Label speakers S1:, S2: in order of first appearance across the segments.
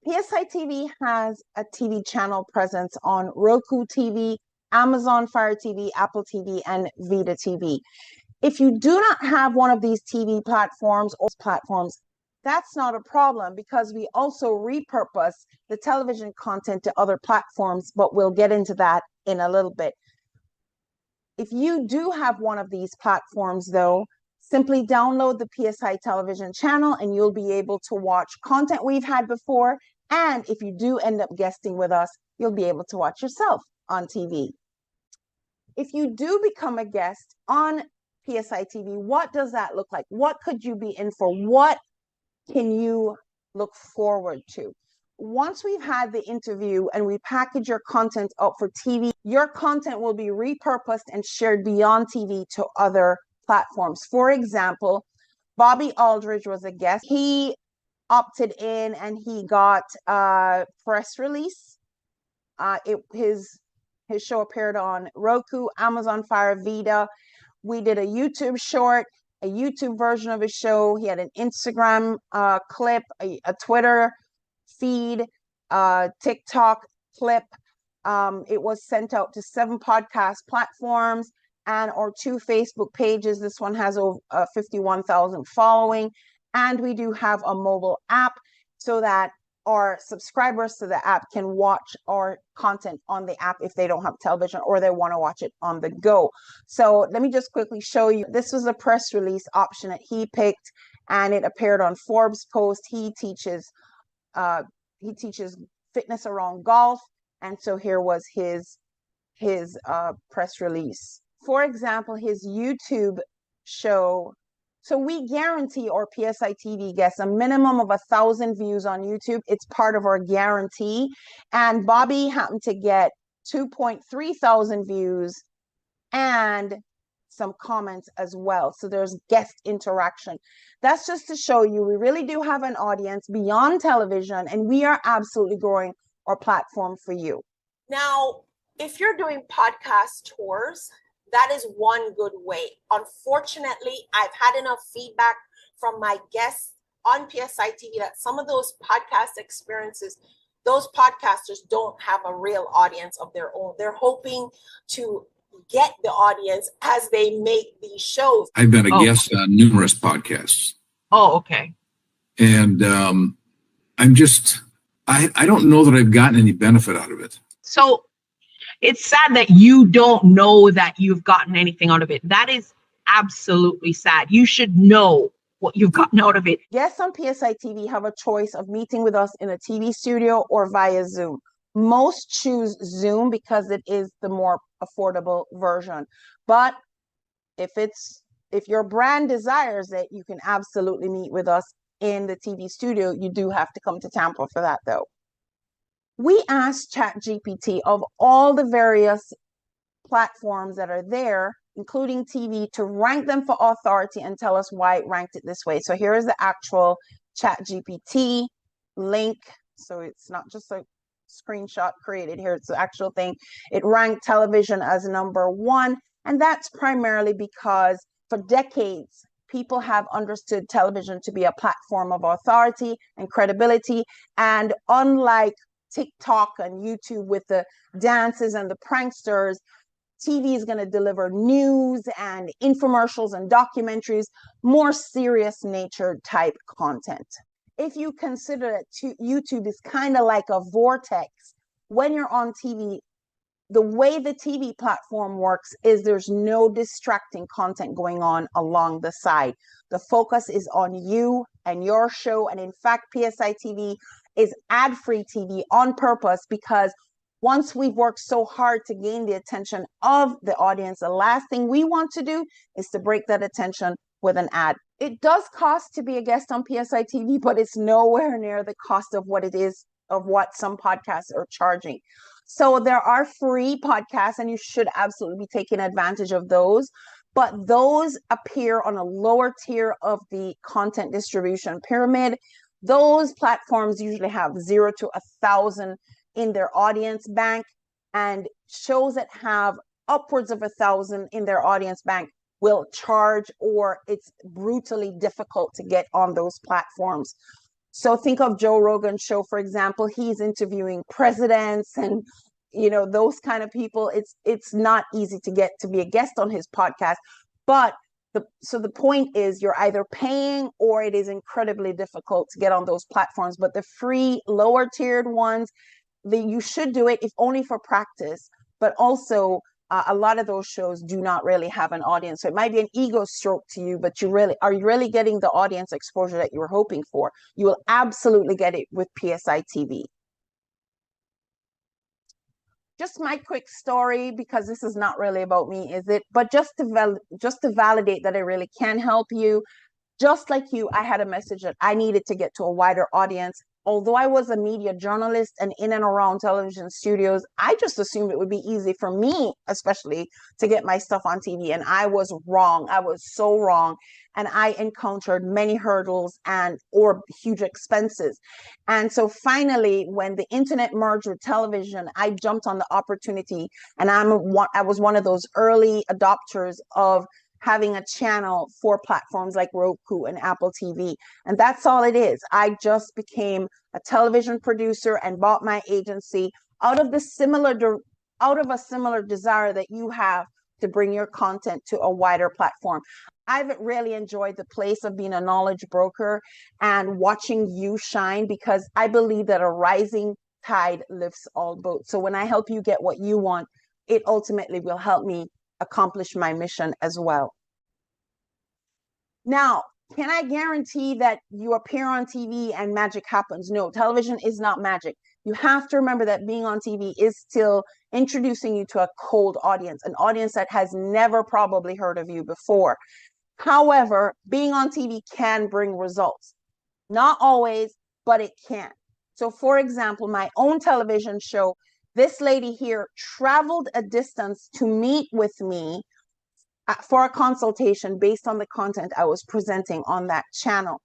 S1: PSi TV has a TV channel presence on Roku TV, Amazon Fire TV, Apple TV, and Vita TV. If you do not have one of these TV platforms or platforms, that's not a problem because we also repurpose the television content to other platforms, but we'll get into that in a little bit. If you do have one of these platforms, though, simply download the PSi television channel and you'll be able to watch content we've had before. And if you do end up guesting with us, you'll be able to watch yourself on TV. If you do become a guest on PSi TV, what does that look like? What could you be in for? What can you look forward to? Once we've had the interview and we package your content up for TV, your content will be repurposed and shared beyond TV to other platforms. For example, Bobby Aldridge was a guest. He opted in and he got a press release. His show appeared on Roku, Amazon Fire, Vita. We did a YouTube short, a YouTube version of his show. He had an Instagram clip, a Twitter feed, TikTok clip. It was sent out to 7 podcast platforms and or 2 Facebook pages. This one has over 51,000 following. And we do have a mobile app so that our subscribers to the app can watch our content on the app if they don't have television or they want to watch it on the go. So let me just quickly show you. This was a press release option that he picked and it appeared on Forbes post. He teaches fitness around golf. And so here was his press release. For example, his YouTube show. So we guarantee our PSi TV guests a minimum of 1,000 views on YouTube. It's part of our guarantee. And Bobby happened to get 2.3 thousand views and some comments as well. So there's guest interaction. That's just to show you we really do have an audience beyond television, and we are absolutely growing our platform for you.
S2: Now, if you're doing podcast tours, that is one good way. Unfortunately, I've had enough feedback from my guests on PSi TV that some of those podcast experiences, those podcasters don't have a real audience of their own. They're hoping to get the audience as they make these shows.
S3: I've been a guest on numerous podcasts.
S4: Oh, okay.
S3: And I don't know that I've gotten any benefit out of it.
S4: So it's sad that you don't know that you've gotten anything out of it. That is absolutely sad. You should know what you've gotten out of it.
S1: Guests on PSi TV have a choice of meeting with us in a TV studio or via Zoom. Most choose Zoom because it is the more affordable version. But if your brand desires it, you can absolutely meet with us in the TV studio. You do have to come to Tampa for that, though. We asked ChatGPT of all the various platforms that are there, including TV, to rank them for authority and tell us why it ranked it this way. So here is the actual ChatGPT link. So it's not just a screenshot created here, it's the actual thing. It ranked television as number 1, and that's primarily because for decades people have understood television to be a platform of authority and credibility, and unlike TikTok and YouTube with the dances and the pranksters, TV is going to deliver news and infomercials and documentaries, more serious nature type content. If you consider that YouTube is kind of like a vortex, when you're on TV, the way the TV platform works is there's no distracting content going on along the side. The focus is on you and your show. And in fact, PSi TV is ad-free TV on purpose because once we've worked so hard to gain the attention of the audience, the last thing we want to do is to break that attention with an ad. It does cost to be a guest on PSi TV, but it's nowhere near the cost of what it is, of what some podcasts are charging. So there are free podcasts, and you should absolutely be taking advantage of those. But those appear on a lower tier of the content distribution pyramid. Those platforms usually have 0 to 1,000 in their audience bank, and shows that have upwards of 1,000 in their audience bank will charge, or it's brutally difficult to get on those platforms. So think of Joe Rogan's show, for example. He's interviewing presidents and, you know, those kind of people. It's not easy to get to be a guest on his podcast. But the point is, you're either paying or it is incredibly difficult to get on those platforms. But the free, lower tiered ones, you should do it, if only for practice. But also, a lot of those shows do not really have an audience. So it might be an ego stroke to you, but you really getting the audience exposure that you were hoping for? You will absolutely get it with PSi TV. Just my quick story, because this is not really about me, is it? But just to validate that it really can help you. Just like you, I had a message that I needed to get to a wider audience. Although I was a media journalist and in and around television studios, I just assumed it would be easy for me, especially, to get my stuff on TV. And I was wrong. I was so wrong. And I encountered many hurdles or huge expenses. And so finally, when the internet merged with television, I jumped on the opportunity. And I was one of those early adopters of having a channel for platforms like Roku and Apple TV. And that's all it is. I just became a television producer and bought my agency out of a similar desire that you have to bring your content to a wider platform. I've really enjoyed the place of being a knowledge broker and watching you shine, because I believe that a rising tide lifts all boats. So when I help you get what you want, it ultimately will help me accomplish my mission as well. Now, can I guarantee that you appear on TV and magic happens? No, television is not magic. You have to remember that being on TV is still introducing you to a cold audience, an audience that has never probably heard of you before. However, being on TV can bring results. Not always, but it can. So for example, my own television show, this lady here traveled a distance to meet with me for a consultation based on the content I was presenting on that channel.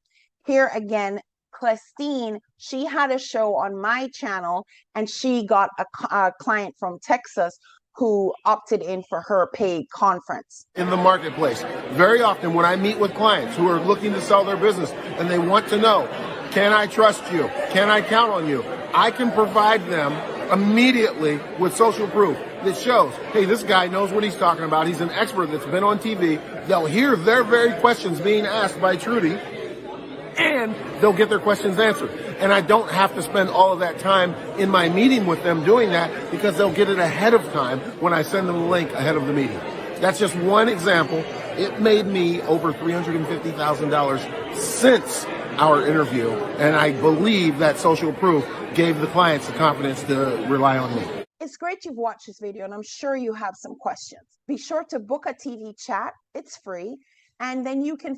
S1: Here again, Christine, she had a show on my channel and she got a client from Texas who opted in for her paid conference.
S5: In the marketplace, very often when I meet with clients who are looking to sell their business and they want to know, can I trust you? Can I count on you? I can provide them immediately with social proof that shows, hey, this guy knows what he's talking about. He's an expert that's been on TV. They'll hear their very questions being asked by Trudy, and they'll get their questions answered. And I don't have to spend all of that time in my meeting with them doing that, because they'll get it ahead of time when I send them the link ahead of the meeting. That's just one example. It made me over $350,000 since our interview, and I believe that social proof gave the clients the confidence to rely on me.
S1: It's great you've watched this video, and I'm sure you have some questions. Be sure to book a TV chat. It's free. And then you can